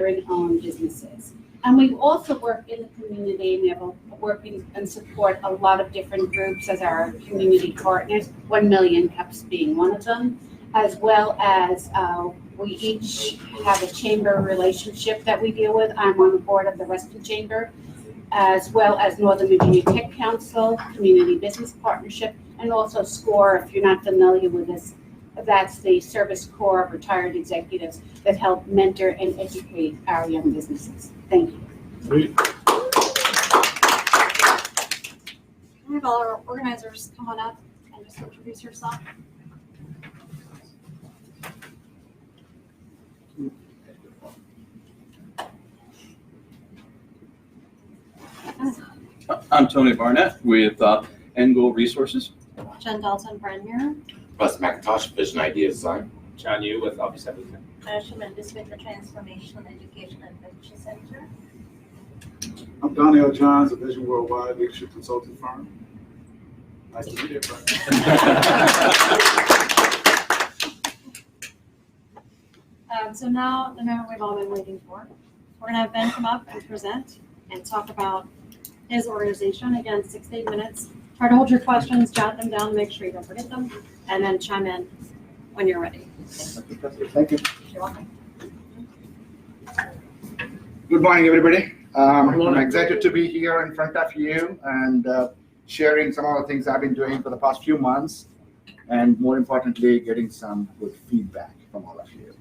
veteran-owned businesses. And we also work in the community, and we have working and support a lot of different groups as our community partners, 1Million cups being one of them, as well as we each have a chamber relationship that we deal with. I'm on the board of the Western Chamber, as well as Northern Virginia Tech Council, Community Business Partnership, and also SCORE. If you're not familiar with this, that's the Service Corps of retired executives that help mentor and educate our young businesses. Thank you. Great. Can we have all our organizers come on up and just introduce yourself? I'm Tony Barnett with End Goal Resources. Jen Dalton, Brand Mirror. Russ McIntosh, Vision Idea Design. John Yu with Office Everything. Aisha Mendes with the Transformation Education Adventure Center. I'm Donnell Johns, a Vision Worldwide leadership consulting firm. Nice to meet everybody. So now the moment we've all been waiting for. We're going to have Ben come up and present and talk about his organization. Again, 6 to 8 minutes. Try to hold your questions, jot them down, make sure you don't forget them, and then chime in when you're ready. Thank you. You're welcome. Good morning, everybody. I'm excited to be here in front of you and sharing some of the things I've been doing for the past few months, and more importantly, getting some good feedback from all of you.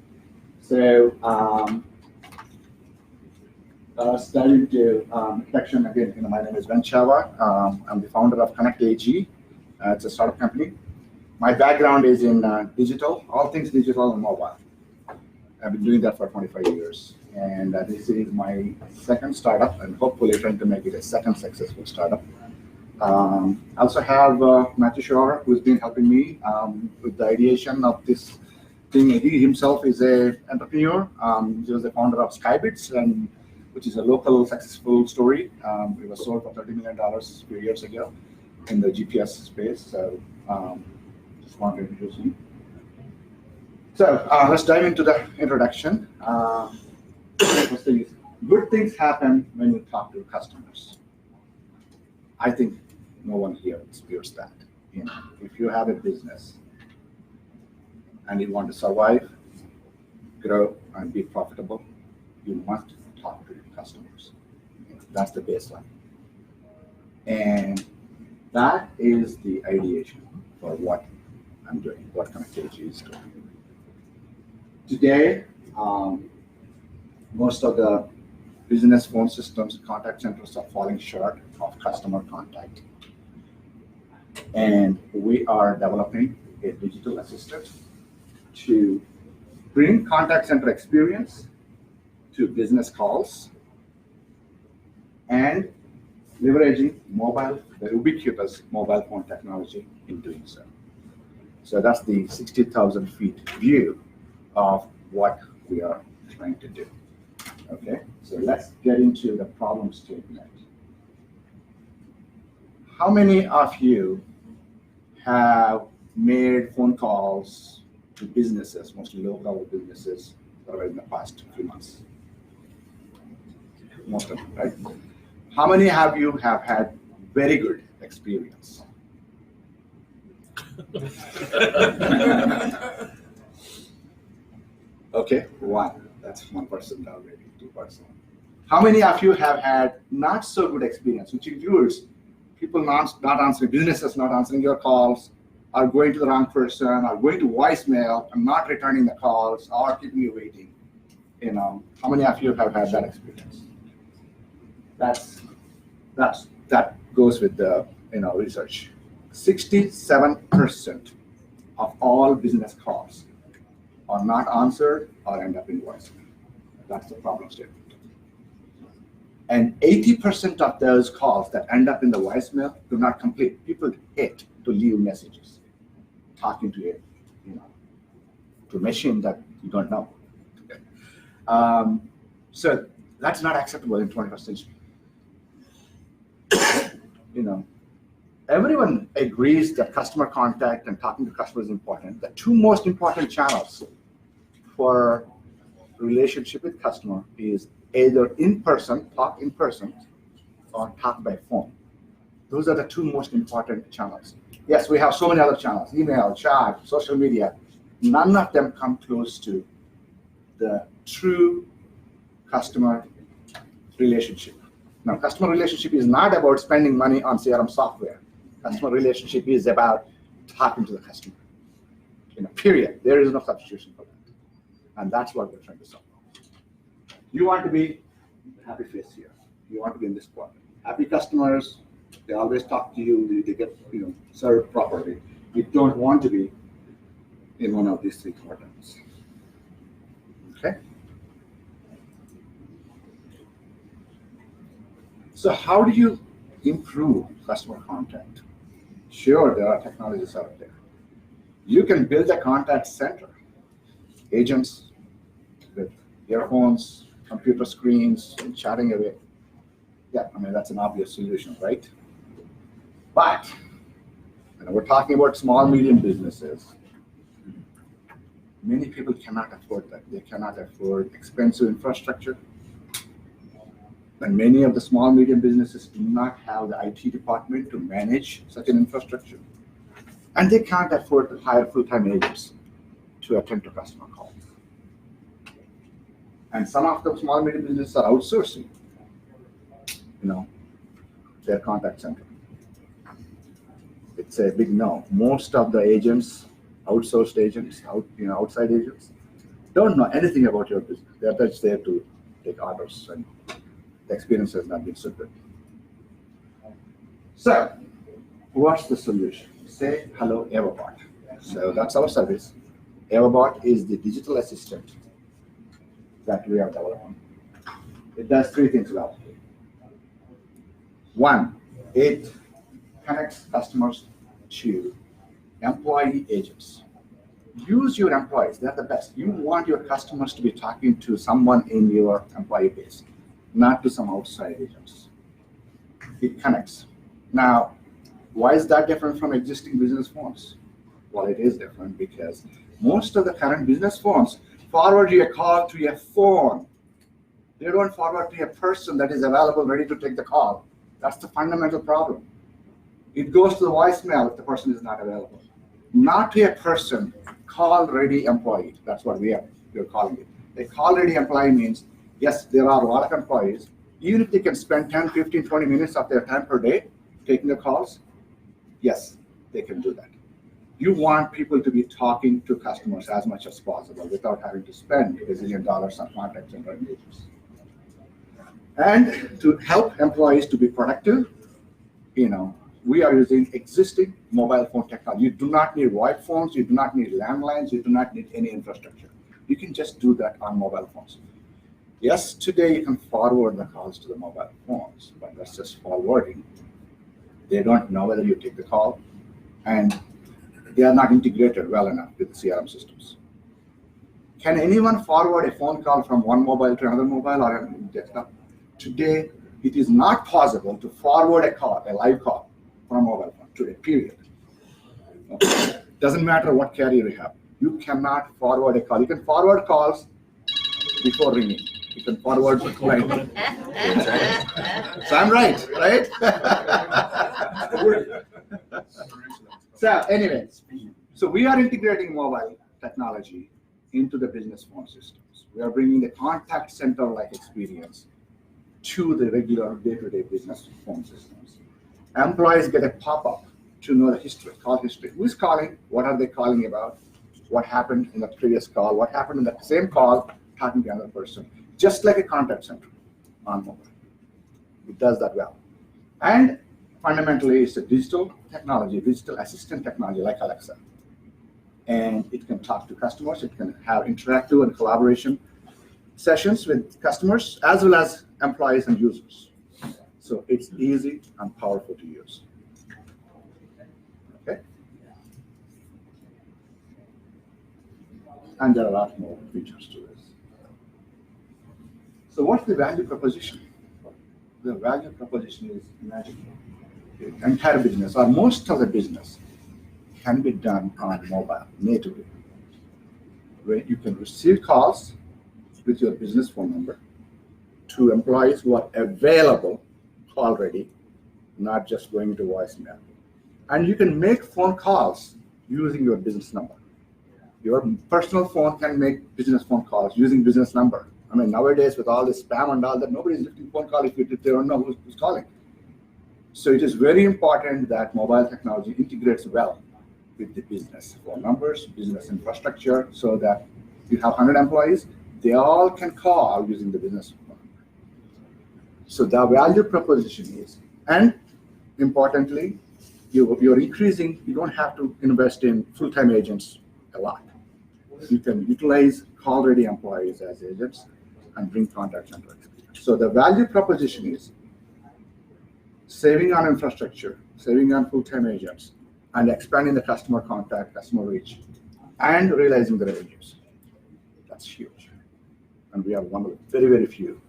So, starting to introduction again. My name is Ben Chava. I'm the founder of Connect AG. It's a startup company. My background is in digital, all things digital and mobile. I've been doing that for 25 years, and this is my second startup, and hopefully trying to make it a second successful startup. I also have Matthew Shore, who's been helping me with the ideation of this thing. He himself is an entrepreneur. He was the founder of Skybits, which is a local successful story. It was sold for $30 million a few years ago in the GPS space. So just wanted to introduce him. So let's dive into the introduction. First thing is, good things happen when you talk to customers. I think no one here disputes that. If you have a business and you want to survive, grow, and be profitable, you must talk to your customers. That's the baseline. And that is the ideation for what I'm doing, what Connectivity is doing. Today, most of the business phone systems, contact centers are falling short of customer contact. And we are developing a digital assistant to bring contact center experience to business calls and leveraging the ubiquitous mobile phone technology in doing so. So that's the 60,000 feet view of what we are trying to do. Okay, so let's get into the problem statement. How many of you have made phone calls to businesses, mostly local businesses, in the past few months? Most of them, right? How many of you have had very good experience? Okay, one. That's one person already, 2%. How many of you have had not so good experience, which includes people not answering, businesses not answering your calls, or going to the wrong person, or going to voicemail and not returning the calls, or keeping you waiting? How many of you have had that experience? That goes with the research. 67% of all business calls are not answered or end up in voicemail. That's the problem statement. And 80% of those calls that end up in the voicemail do not complete. People hate to leave messages, talking to to a machine that you don't know. So that's not acceptable in 21st century. Everyone agrees that customer contact and talking to customers is important. The two most important channels for relationship with customer is either in person, talk in person, or talk by phone. Those are the two most important channels. Yes, we have so many other channels, email, chat, social media. None of them come close to the true customer relationship. Now, customer relationship is not about spending money on CRM software. Customer relationship is about talking to the customer. Period. There is no substitution for that. And that's what we're trying to solve. You want to be the happy face here. You want to be in this quadrant. Happy customers, they always talk to you, they get served properly. You don't want to be in one of these three quadrants. Okay? So how do you improve customer contact? Sure, there are technologies out there. You can build a contact center. Agents with earphones, computer screens, and chatting away. Yeah, that's an obvious solution, right? But we're talking about small, medium businesses. Many people cannot afford that. They cannot afford expensive infrastructure. And many of the small, medium businesses do not have the IT department to manage such an infrastructure. And they can't afford to hire full-time agents to attend to customer calls. And some of the small, medium businesses are outsourcing, their contact center. It's a big no. Most of the agents, outsourced agents, outside agents, don't know anything about your business. They're just there to take orders, and the experience has not been so good. So, what's the solution? Say hello, EvaBot. So that's our service. EvaBot is the digital assistant that we are developing. It does three things well. One, it connects customers to employee agents. Use your employees, they're the best. You want your customers to be talking to someone in your employee base, not to some outside agents. It connects. Now, why is that different from existing business phones? Well, it is different because most of the current business phones forward you a call to a phone. They don't forward to a person that is available, ready to take the call. That's the fundamental problem. It goes to the voicemail if the person is not available. Not to a person, call-ready employee. That's what we're calling it. A call-ready employee means, yes, there are a lot of employees. Even if they can spend 10, 15, 20 minutes of their time per day taking the calls, yes, they can do that. You want people to be talking to customers as much as possible without having to spend $1 zillion on contact center agents. And to help employees to be productive, we are using existing mobile phone technology. You do not need white phones, you do not need landlines, you do not need any infrastructure. You can just do that on mobile phones. Yes, today you can forward the calls to the mobile phones, but that's just forwarding. They don't know whether you take the call, and they are not integrated well enough with the CRM systems. Can anyone forward a phone call from one mobile to another mobile or a desktop? Today, it is not possible to forward a call, a live call, from a mobile phone today, period. Okay. Doesn't matter what carrier you have. You cannot forward a call. You can forward calls before ringing. You can forward blindly. So I'm right? So anyways, so we are integrating mobile technology into the business phone systems. We are bringing the contact center-like experience to the regular day-to-day business phone systems. Employees get a pop-up to know the history, call history. Who's calling? What are they calling about? What happened in the previous call? What happened in the same call? Talking to another person. Just like a contact center on mobile. It does that well. And fundamentally, it's a digital technology, digital assistant technology like Alexa. And it can talk to customers. It can have interactive and collaboration sessions with customers as well as employees and users. So it's easy and powerful to use. Okay? And there are a lot more features to this. So what's the value proposition? The value proposition is, imagine the entire business or most of the business can be done on mobile natively, where you can receive calls with your business phone number to employees who are available already, not just going to voicemail. And you can make phone calls using your business number. Your personal phone can make business phone calls using business number. I mean, nowadays with all this spam and all that, nobody's lifting phone call if they don't know who's calling. So it is very important that mobile technology integrates well with the business phone numbers, business infrastructure, so that you have 100 employees, they all can call using the business phone number. So the value proposition is, and importantly, you're increasing, you don't have to invest in full-time agents a lot. You can utilize call-ready employees as agents and bring contact center experience. So the value proposition is saving on infrastructure, saving on full-time agents, and expanding the customer contact, customer reach, and realizing the revenues. That's huge. And we are one of the very, very few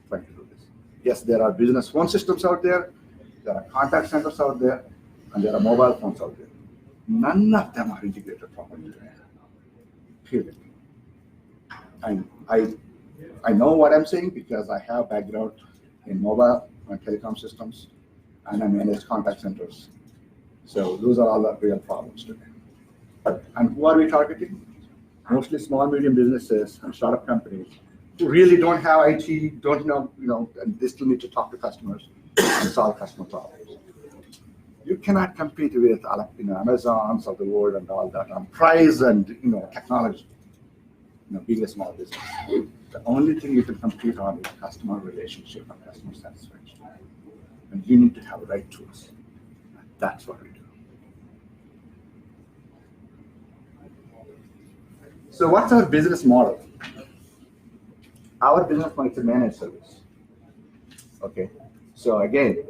trying to do this. Yes, there are business phone systems out there are contact centers out there, and there are mobile phones out there. None of them are integrated properly. Period. And I know what I'm saying because I have background in mobile and telecom systems, and I manage contact centers. So those are all the real problems today. And who are we targeting? Mostly small, medium businesses and startup companies who really don't have IT, don't know, and they still need to talk to customers and solve customer problems. You cannot compete with Amazons of the world and all that on price and technology. Being a small business, the only thing you can compete on is customer relationship and customer satisfaction, and you need to have the right tools. That's what we do. So what's our business model? Our business model is a managed service. Okay, so again,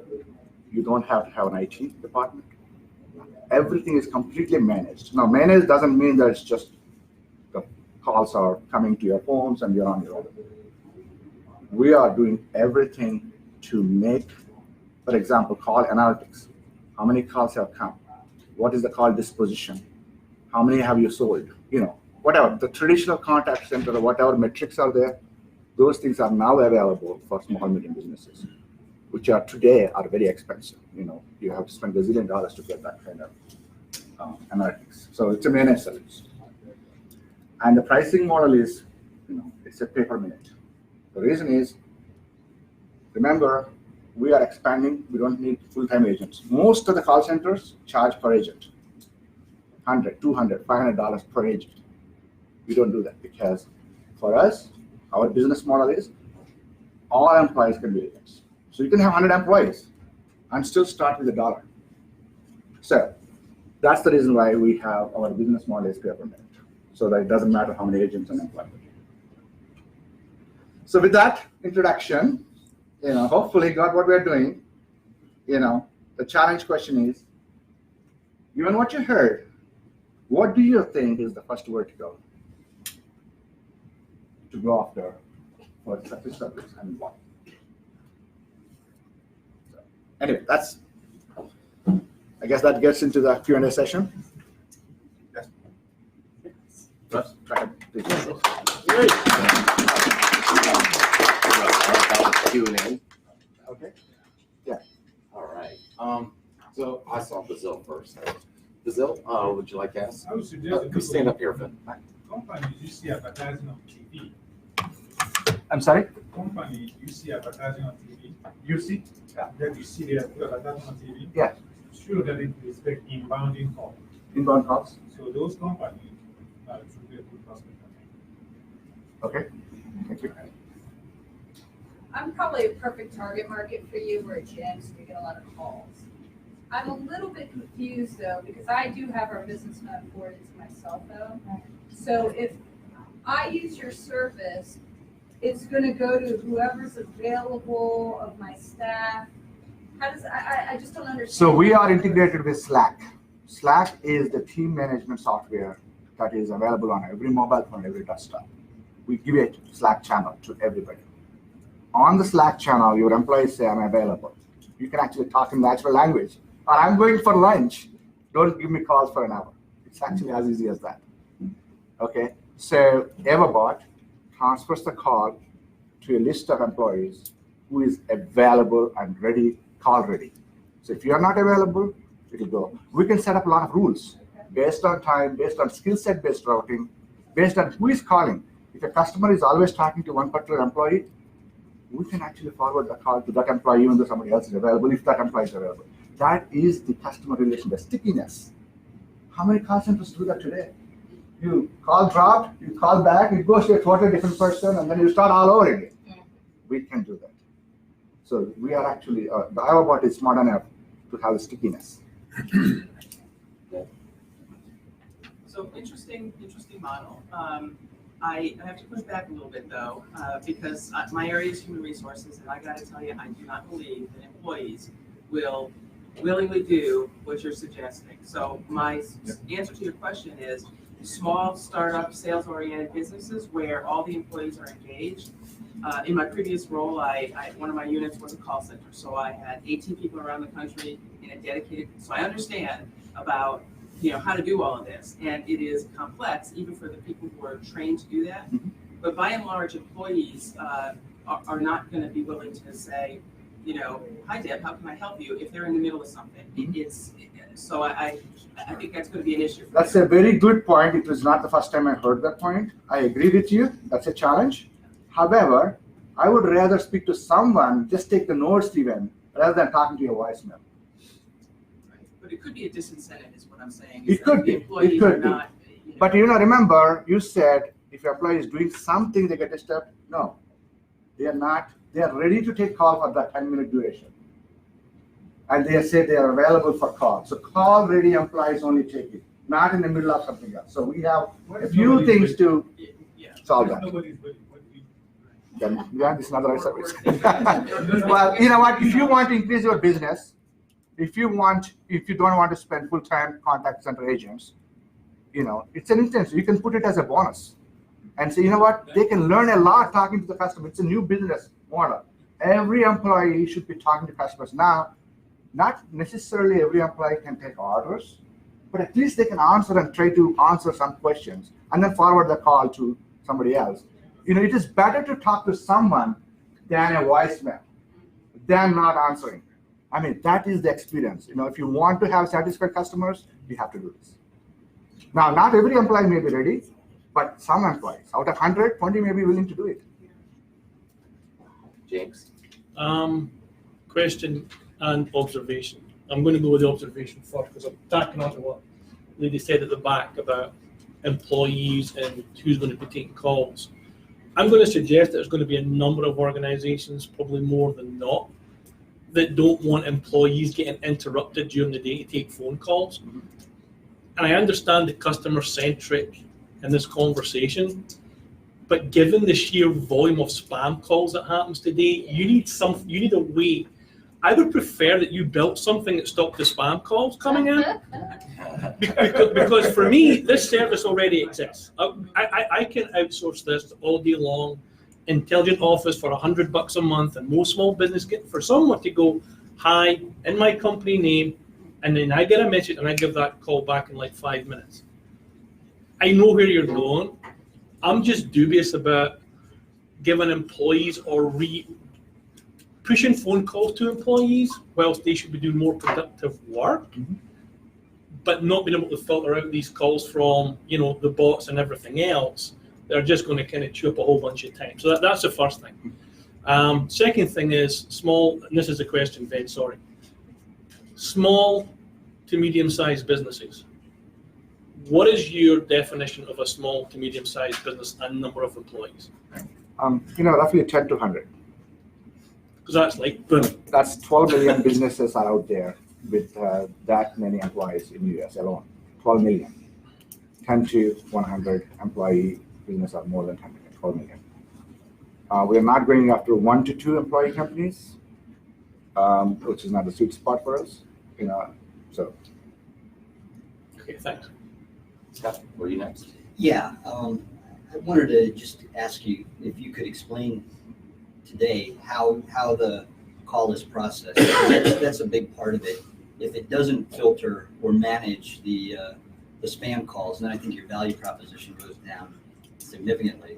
you don't have to have an IT department. Everything is completely managed. Now, managed doesn't mean that it's just the calls are coming to your phones and you're on your own. We are doing everything to make, for example, call analytics. How many calls have come? What is the call disposition? How many have you sold? Whatever, the traditional contact center, whatever metrics are there, those things are now available for small, medium businesses, which are today are very expensive. You have to spend $1 zillion to get that kind of analytics. So it's a managed service. And the pricing model is, it's a pay per minute. The reason is, remember, we are expanding. We don't need full-time agents. Most of the call centers charge per agent, $100, $200, $500 per agent. We don't do that because for us, our business model is all employees can be agents. So you can have 100 employees and still start with $1. So that's the reason why we have our business model is pay per minute, so that it doesn't matter how many agents and employees. So with that introduction, hopefully got what we're doing. The challenge question is, given what you heard, what do you think is the first vertical to go after for such a service and why? So, anyway, I guess that gets into the Q&A session. Yes. Let's try Q&A. Okay. Yeah. All right. So I saw Bazil first. Bazil, would you like to ask? I would suggest Stand up here, Vin. companies you see advertising on TV. I'm sorry? Companies you see advertising on TV. You see? Yeah. That you see the advertising on TV. Yeah. Sure that it is the inbounding call. Inbound calls. So those companies should be a good prospect. Okay. Thank you. I'm probably a perfect target market for you. We're a gym, so we get a lot of calls. I'm a little bit confused though, because I do have our business phone forwarded to my cell phone. So if I use your service, it's going to go to whoever's available of my staff. How does I just don't understand. So we are integrated with Slack. Slack is the team management software that is available on every mobile phone, every desktop. We give a Slack channel to everybody. On the Slack channel, your employees say, I'm available. You can actually talk in natural language. Or I'm going for lunch. Don't give me calls for an hour. It's actually as easy as that. Okay. So EvaBot transfers the call to a list of employees who is available and ready, call ready. So if you are not available, it will go. We can set up a lot of rules based on time, based on skill set based routing, based on who is calling. If a customer is always talking to one particular employee, we can actually forward the call to that employee even though somebody else is available, if that employee is available. That is the customer relation, the stickiness. How many call centers do that today? You call dropped, you call back, it goes to a totally different person, and then you start all over again. We can do that. So we are actually, the IOBot is smart enough to have stickiness. So interesting model. I have to push back a little bit though, because my area is human resources, and I got to tell you, I do not believe that employees will willingly do what you're suggesting. So my answer to your question is small startup sales-oriented businesses where all the employees are engaged. In my previous role, one of my units was a call center, so I had 18 people around the country in a dedicated. So I understand about how to do all of this, and it is complex even for the people who are trained to do that. But by and large, employees are not going to be willing to say, hi Deb, how can I help you, if they're in the middle of something. So I think that's going to be an issue. That's a very good point. It was not the first time I heard that point. I agree with you. That's a challenge. However, I would rather speak to someone, just take the notes even, rather than talking to your voicemail. But it could be a disincentive, is what I'm saying. It could be. It could be. But remember, you said if your employee is doing something, they get disturbed. No, they are not. They are ready to take call for that 10-minute duration. And they say they are available for call. So call ready employees only take it, not in the middle of something else. So we have a few things to solve that. Then this is not the right service. Well, you know what? If you want to increase your business, if you don't want to spend full-time contact center agents, it's an instance. You can put it as a bonus and say, you know what? They can learn a lot talking to the customer. It's a new business model. Every employee should be talking to customers. Now, not necessarily every employee can take orders, but at least they can answer and try to answer some questions and then forward the call to somebody else. It is better to talk to someone than a voicemail, than not answering. I mean, that is the experience. If you want to have satisfied customers, you have to do this. Now, not every employee may be ready, but some employees, out of 100, 20 may be willing to do it. James? Question and observation. I'm going to go with the observation first because I'm tacking on to what Lady said at the back about employees and who's going to be taking calls. I'm going to suggest that there's going to be a number of organizations, probably more than not, that don't want employees getting interrupted during the day to take phone calls. And I understand the customer-centric in this conversation, but given the sheer volume of spam calls that happens today, you need a way. I would prefer that you built something that stopped the spam calls coming in, because for me, this service already exists. I can outsource this all day long, intelligent office for $100 a month, and most small business get for someone to go, hi, in my company name, and then I get a message and I give that call back in like 5 minutes. I know where you're going. I'm just dubious about giving employees or pushing phone calls to employees whilst they should be doing more productive work, but not being able to filter out these calls from, the bots and everything else. They're just going to kind of chew up a whole bunch of time. So that's the first thing. Second thing is small, and this is a question, Ben, sorry. Small to medium-sized businesses. What is your definition of a small to medium-sized business and number of employees? Roughly 10 to 100. Because that's like, boom. That's 12 million businesses are out there with that many employees in the US alone. 12 million. 10 to 100 employee business are more than 10 million, 12 million. We are not going after 1 to 2 employee companies, which is not the sweet spot for us. So. Okay, thanks. Scott, were you next? Yeah, I wanted to just ask you if you could explain today how the call is processed. That's a big part of it. If it doesn't filter or manage the spam calls, then I think your value proposition goes down significantly.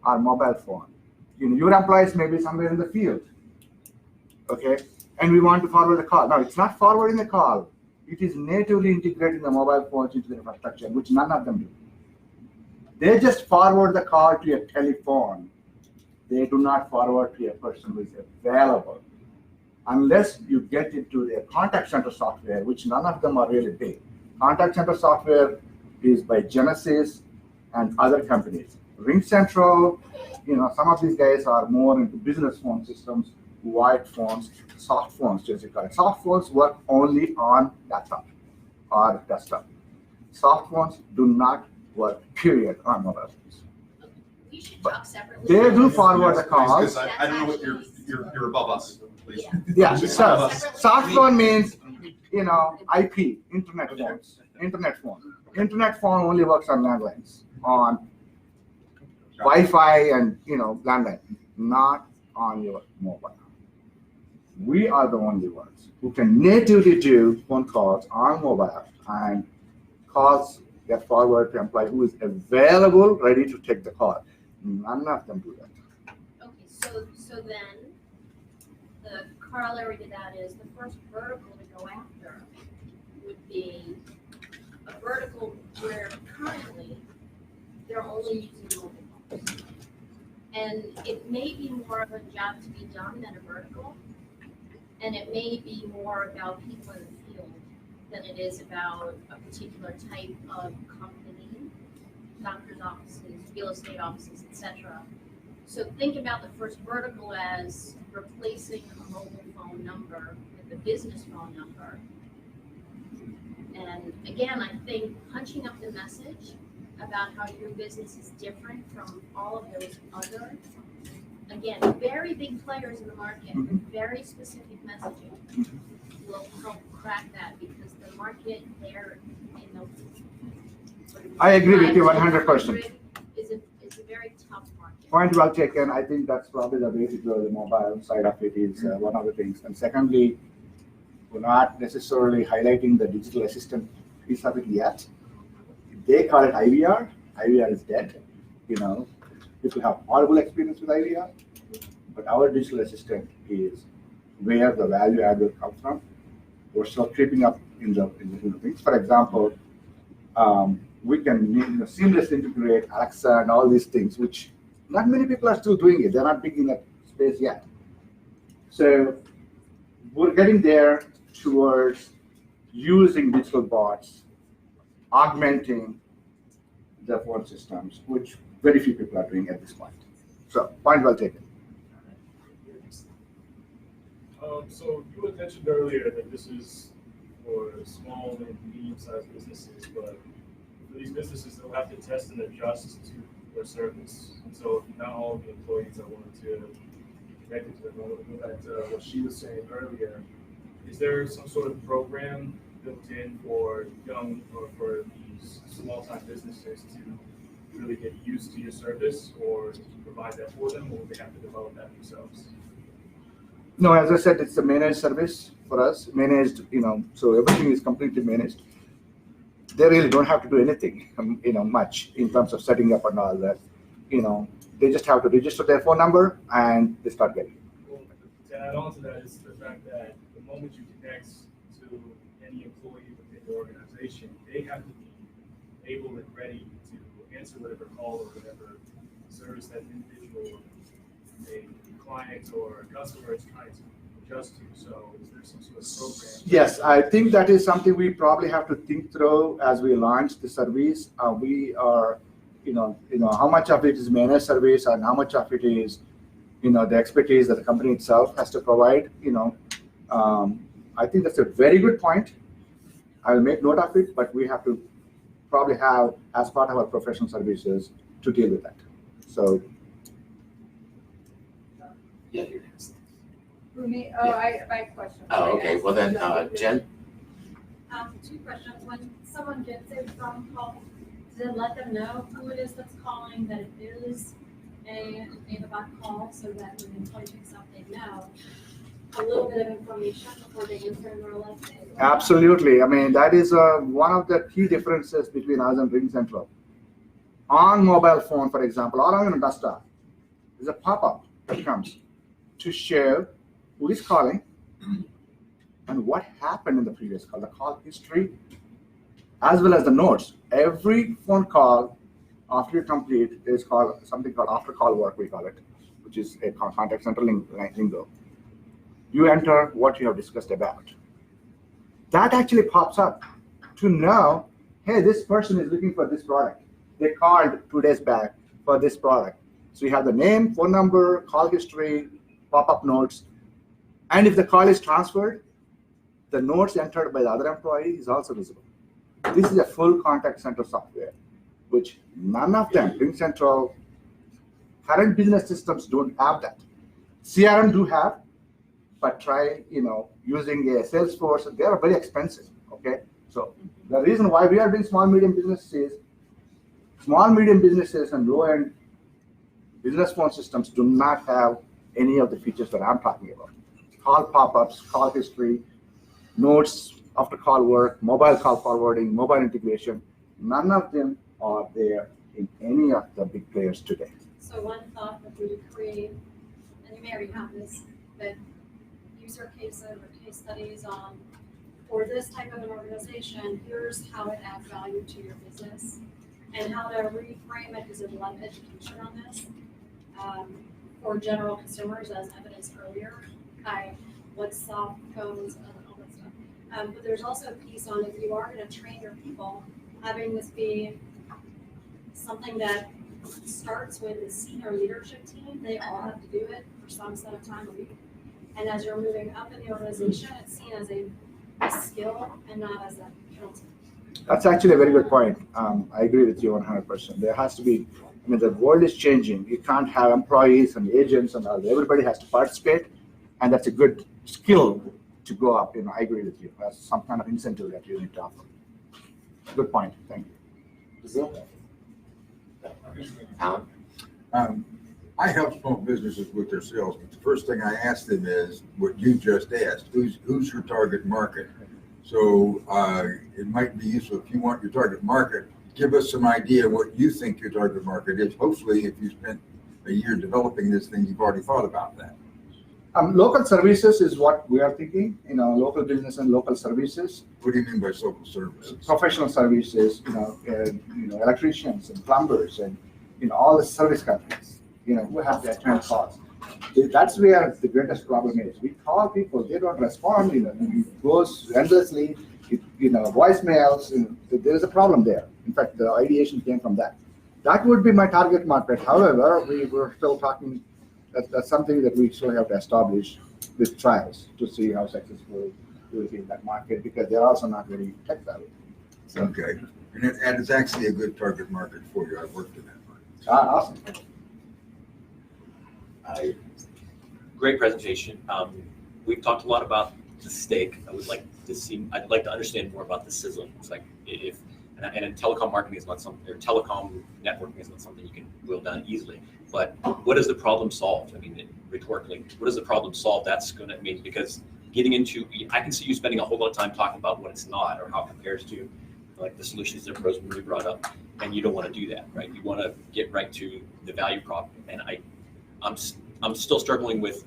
or mobile phone. Your employees may be somewhere in the field, okay? And we want to forward the call. Now, it's not forwarding the call. It is natively integrating the mobile phones into the infrastructure, which none of them do. They just forward the call to a telephone. They do not forward to a person who is available. Unless you get into their contact center software, which none of them are really big. Contact center software is by Genesys and other companies. RingCentral, some of these guys are more into business phone systems, wide phones, soft phones, just call it. Soft phones work only on laptop or desktop. Soft phones do not work, period, on mobile phones. We should talk separately. They do forward the calls. Because I don't know what you're above us, please. Yeah, so soft phone means, IP, internet phones, internet phone. Internet phone only works on landlines, on Wi-Fi and, landline, not on your mobile. We are the only ones who can natively do phone calls on mobile and calls get forward to employee who is available, ready to take the call. None of them do that. Okay, so then the corollary to that is the first vertical to go after would be a vertical where currently they're only using mobile phones. And it may be more of a job to be done than a vertical, and it may be more about people in the field than it is about a particular type of company, doctor's offices, real estate offices, etc. So think about the first vertical as replacing a mobile phone number with a business phone number. And again, I think punching up the message about how your business is different from all of those other, again, very big players in the market with very specific messaging will help crack that, because the market there in the I agree with you 100%. Is a very tough market. Point well taken. I think that's probably the way to go. The mobile side of it is one of the things. And secondly, we're not necessarily highlighting the digital assistant piece of it yet. They call it IVR. IVR is dead. People have horrible experience with IVR, but our digital assistant is where the value add will come from. We're still creeping up in the things. For example, we can seamlessly integrate Alexa and all these things, which not many people are still doing it. They're not big in that space yet. So we're getting there towards using digital bots, augmenting the phone systems, which very few people are doing at this point. So point well taken. So you had mentioned earlier that this is for small and medium-sized businesses, but for these businesses, they'll have to test and adjust to their service. And so not all of the employees are willing to be connected to them. Go back to what she was saying earlier. Is there some sort of program built in for young or for these small-time businesses to really get used to your service, or to provide that for them, or will they have to develop that themselves? No, as I said, it's a managed service for us. Managed, so everything is completely managed. They really don't have to do anything, much in terms of setting up and all that. They just have to register their phone number and they start getting it. Well, to add on to that is the fact that the moment you connect to any employee within the organization, they have to be able and ready to answer whatever call or whatever service that individual, a client or a customer is trying to adjust to. So is there some sort of program? Yes, I think that is something we probably have to think through as we launch the service. We are, how much of it is managed service and how much of it is, the expertise that the company itself has to provide. I think that's a very good point. I will make note of it, but we have to probably have as part of our professional services to deal with that. So. Yeah, you're next. For me, I have a question. Oh, okay. Well then, Jen. Two questions. When someone gets a phone call, does it let them know who it is that's calling, that it is a bot call, so that when the employee picks up, they know a little bit of information before they answer and realize it? Absolutely. I mean, that is one of the key differences between us and RingCentral. On mobile phone, for example, or on a desktop, there's a pop-up that comes to show who is calling and what happened in the previous call, the call history, as well as the notes. Every phone call after you complete is called something called after call work, we call it, which is a contact center lingo. You enter what you have discussed about. That actually pops up to know, hey, this person is looking for this product. They called 2 days back for this product. So you have the name, phone number, call history, pop-up notes. And if the call is transferred, the notes entered by the other employee is also visible. This is a full contact center software, which none of them, RingCentral, current business systems don't have that. CRM do have, but try, using a Salesforce, they are very expensive, okay? So the reason why we are doing small, medium businesses and low-end business phone systems do not have any of the features that I'm talking about. Call pop-ups, call history, notes after call work, mobile call forwarding, mobile integration. None of them are there in any of the big players today. So one thought would be to create, and you may already have this, but user cases or case studies on, for this type of an organization, here's how it adds value to your business, and how to reframe it, because there's a lot of education on this, for general consumers, as evidenced earlier, what's soft phones, all that stuff. But there's also a piece on, if you are going to train your people, having this be something that starts with the senior leadership team. They all have to do it for some set of time a week. And as you're moving up in the organization, it's seen as a skill and not as a penalty. That's actually a very good point. I agree with you 100%. There has to be, the world is changing. You can't have employees and agents and all. Everybody has to participate, and that's a good skill to go up. I agree with you. That's some kind of incentive that you need to offer. Good point. Thank you. Alan? I help small businesses with their sales, but the first thing I ask them is what you just asked: who's your target market? So it might be useful if you want your target market. Give us some idea what you think your target market is. Hopefully, if you spent a year developing this thing, you've already thought about that. Local services is what we are thinking. Local business and local services. What do you mean by local services? Professional services. Electricians and plumbers and all the service companies. Who have the attend calls. That's where the greatest problem is. We call people, they don't respond. It goes endlessly. Voicemails. There is a problem there. In fact, the ideation came from that. That would be my target market. However, we were still talking. That's something that we still have to establish with trials to see how successful we will be in that market, because they're also not very tech savvy. So, okay, and it's actually a good target market for you. I've worked in that market. Awesome. Great presentation. We've talked a lot about the stake. I'd like to understand more about the sizzle. It's like and in telecom marketing is not something, or telecom networking is not something you can boil down easily. But what is the problem solved? Rhetorically, what is the problem solved? That's going to mean, because getting into, I can see you spending a whole lot of time talking about what it's not or how it compares to like the solutions that Rosemary brought up, and you don't want to do that, right? You want to get right to the value prop, and I'm still struggling with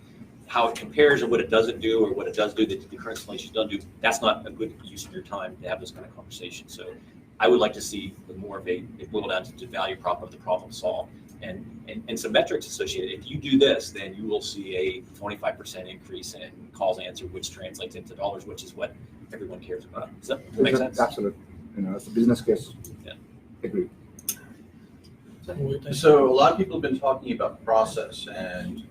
how it compares and what it doesn't do, or what it does do that the current solutions don't do. That's not a good use of your time to have this kind of conversation. So I would like to see more of a boil down to the value prop of the problem solved, and some metrics associated. If you do this, then you will see a 25% increase in calls answered, which translates into dollars, which is what everyone cares about. Does that make sense? Absolutely. It's a business case. Yeah. Agreed. So a lot of people have been talking about process, and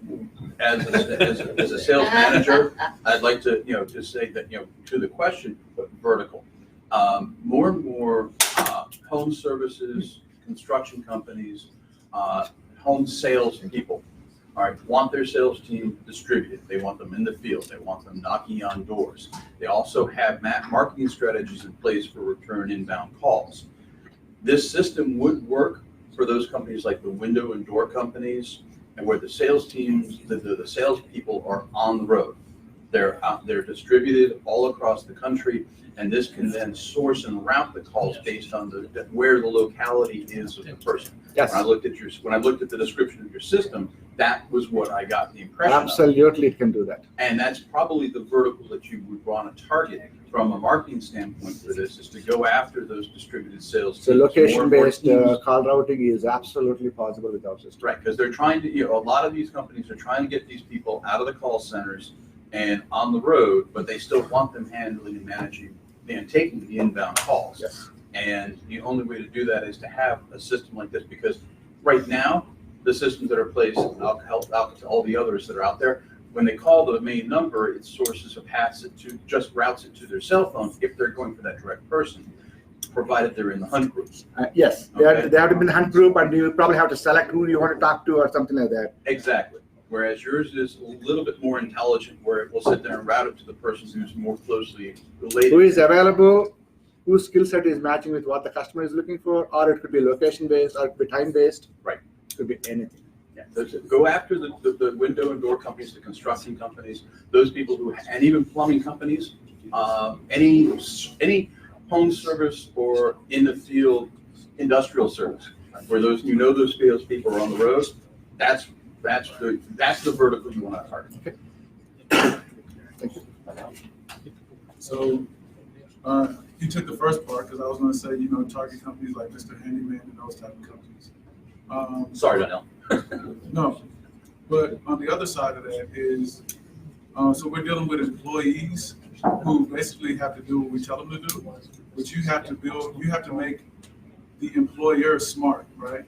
as a sales manager, I'd like to just say that to the question, but vertical. More and more home services, construction companies, home sales people, want their sales team distributed. They want them in the field. They want them knocking on doors. They also have marketing strategies in place for return inbound calls. This system would work for those companies like the window and door companies, and where the sales teams, the salespeople are on the road. They're distributed all across the country, and this can then source and route the calls based on where the locality is of the person. Yes. When I looked at the description of your system, that was what I got the impression of. Absolutely, it can do that. And that's probably the vertical that you would want to target from a marketing standpoint for this, is to go after those distributed sales. So teams, more location-based teams. call routing is absolutely possible with our system. Right, because they're trying to, a lot of these companies are trying to get these people out of the call centers and on the road, but they still want them handling and managing and taking the inbound calls. Yes. And the only way to do that is to have a system like this, because right now, the systems that are placed, I'll help out to all the others that are out there, when they call the main number, it sources or passes it to, just routes it to their cell phone if they're going for that direct person, provided they're in the hunt group. Yes, Okay. they have to be in the hunt group, and you probably have to select who you want to talk to or something like that. Exactly. Whereas yours is a little bit more intelligent, where it will sit there and route it to the person who's more closely related. Who is available, whose skill set is matching with what the customer is looking for, or it could be location-based, or it could be time-based. Right. It could be anything. Yeah, go after the window and door companies, the construction companies, those people who, and even plumbing companies, any home service or in the field industrial service, where those those people are on the road. That's the vertical you want to target. Thank you. So, you took the first part, because I was gonna say, target companies like Mr. Handyman and those type of companies. Sorry, Donnell. No, but on the other side of that is, so we're dealing with employees who basically have to do what we tell them to do, but you have to make the employer smart, right?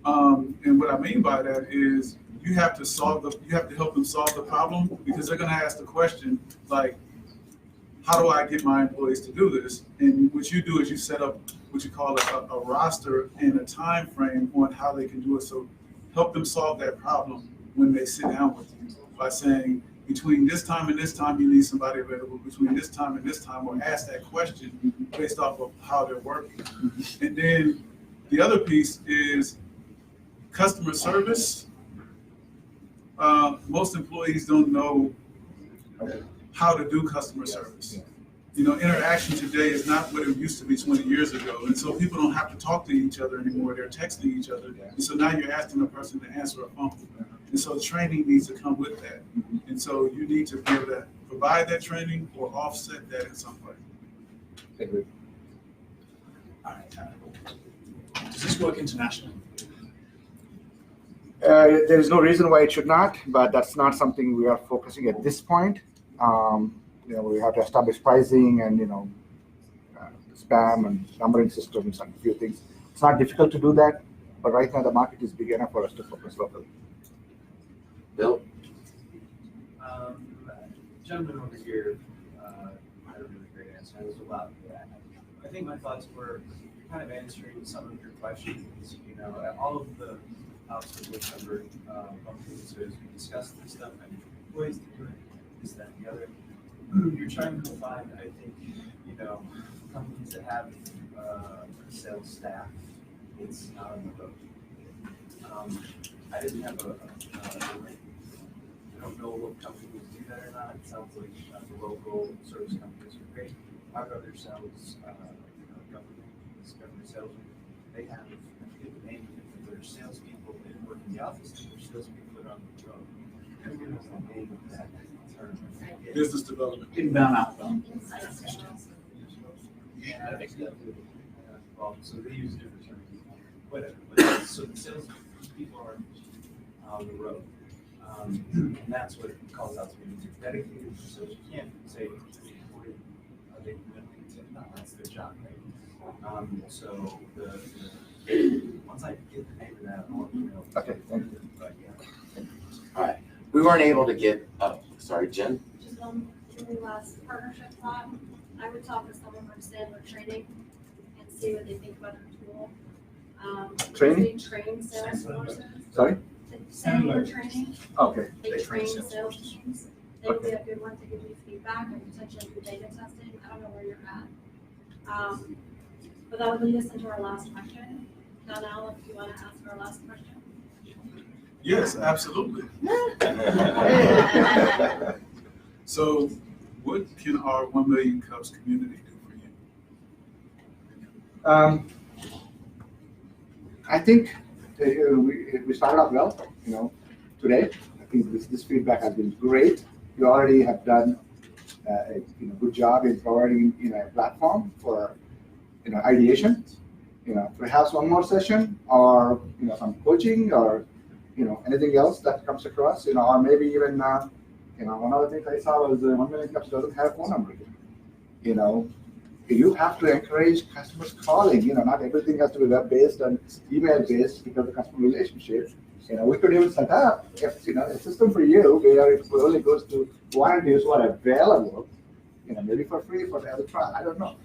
And what I mean by that is you have to help them solve the problem, because they're gonna ask the question like, how do I get my employees to do this? And what you do is you set up what you call a roster and a time frame on how they can do it. So help them solve that problem when they sit down with you by saying, between this time and this time, you need somebody available. Between this time and this time, or ask that question based off of how they're working. And then the other piece is customer service. Most employees don't know how to do customer service. Interaction today is not what it used to be 20 years ago. And so people don't have to talk to each other anymore. They're texting each other. And so now you're asking a person to answer a phone. And so training needs to come with that. And so you need to be able to provide that training or offset that in some way. Thank you. All right. Does this work internationally? There is no reason why it should not, but that's not something we are focusing at this point. We have to establish pricing and spam and numbering systems and a few things. It's not difficult to do that, but right now the market is big enough for us to focus locally. Bill? Gentleman over here had a really great answer. It was a lot. I think my thoughts were, you're kind of answering some of your questions. All of the obstacles that were bumped into as we discussed this stuff and ways to do it, this, that, and the other. You're trying to find, I think, companies that have a sales staff. It's not on the road. I didn't have I don't know what companies do that or not. It sounds like the local service companies are great. My brother sells government sales. They have, I forget the name of it, their salespeople that work in the office, and their salespeople that are on the road. Everyone has the name of that term. Business development. Inbound, outbound. Yeah, I think that would so they use different terms. Whatever. But so the sales people are on the road. And that's what calls out to me. You're dedicated, so you can't say, are they no, that's their job, right? So once I get the name of that, I want to know. Okay, thank you. But yeah. All right. We weren't able to get, sorry, Jen? Just on the last partnership thought, I would talk to someone from Sandler Training and see what they think about the tool. Training? They train sales forces. Sorry? Sandler Training. Okay. They train sales teams. They would be a good one to give you feedback and potentially do data testing. I don't know where you're at. But that would lead us into our last question. Donnell, if you want to ask our last question. Yes, absolutely. So what can our 1 Million Cups community do for you? I think we started off well, today. I think this feedback has been great. You already have done a good job in providing a platform for ideation. Perhaps one more session, or some coaching, or anything else that comes across. Or maybe even one of the things I saw was 1 Million Cups doesn't have phone number. You have to encourage customers calling. Not everything has to be web-based and email-based because of the customer relationship. We could even set up a system for you where it only goes to warranties who are available. Maybe for free for the other trial. I don't know.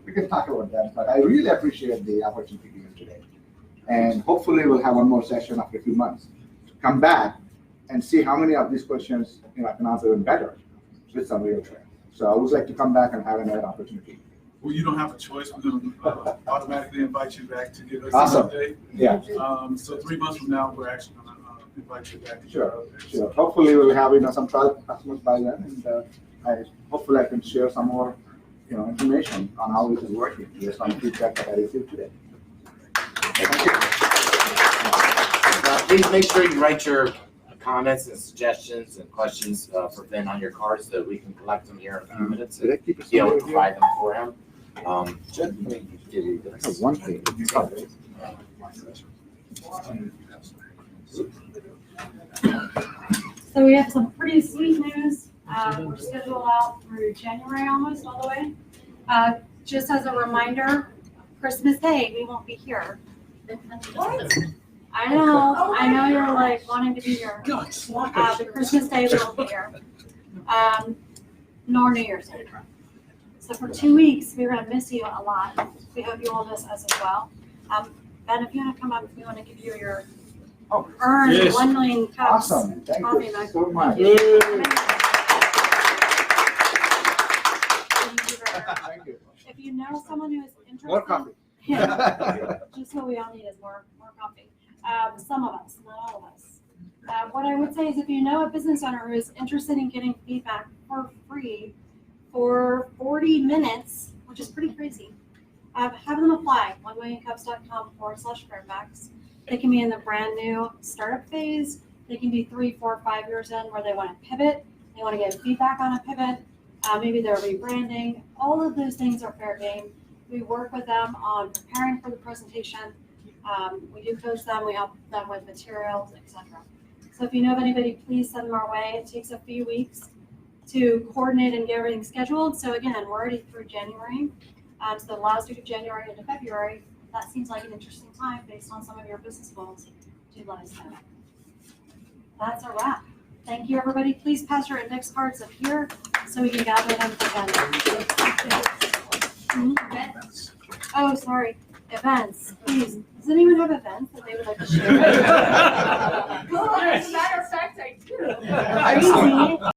We can talk about that. But I really appreciate the opportunity given today. And hopefully we'll have one more session after a few months to come back and see how many of these questions I can answer even better with some real training. So I would like to come back and have another opportunity. Well, you don't have a choice. We're going to automatically invite you back to give us Awesome. an update. Yeah. So 3 months from now, we're actually going to invite you back. Sure. Hopefully we'll have some trial customers by then, and hopefully I can share some more information on how this is working based on feedback that I received today. Thank you. Please make sure you write your comments and suggestions and questions for Ben on your card so that we can collect them here in a few minutes Did I and keep it be able to somewhere provide them for him. Let me give you I have this. one thing. So we have some pretty sweet news. We're scheduled out through January almost all the way. Just as a reminder, Christmas Day, we won't be here. What? I know you're like wanting to be here. But Christmas Day, we won't be here. Nor New Year's Day. So for 2 weeks, we're gonna miss you a lot. We hope you will miss us as well. Ben, if you wanna come up, we wanna give you your earned Yes. 1 million cups. Awesome. Thank coffee you mug. so much. Thank you very much. Thank you. If you know someone who is interested. More coffee. Yeah, just what we all need is more coffee. Some of us, not all of us. What I would say is if you know a business owner who is interested in getting feedback for free for 40 minutes, which is pretty crazy, have them apply, 1millioncups.com/Fairfax. They can be in the brand new startup phase. They can be 3, 4, 5 years in where they want to pivot. They want to get feedback on a pivot. Maybe they're rebranding. All of those things are fair game. We work with them on preparing for the presentation. We do coach them. We help them with materials, etc. So if you know of anybody, please send them our way. It takes a few weeks to coordinate and get everything scheduled. So again, we're already through January. So that allows you to January into February. That seems like an interesting time based on some of your business goals. Do let us know. That's a wrap. Thank you, everybody. Please pass your index cards up here so we can gather them together. Events. Oh, sorry. Events, please. Does anyone have events that they would like to share? Well, as a matter of fact, I do. Crazy.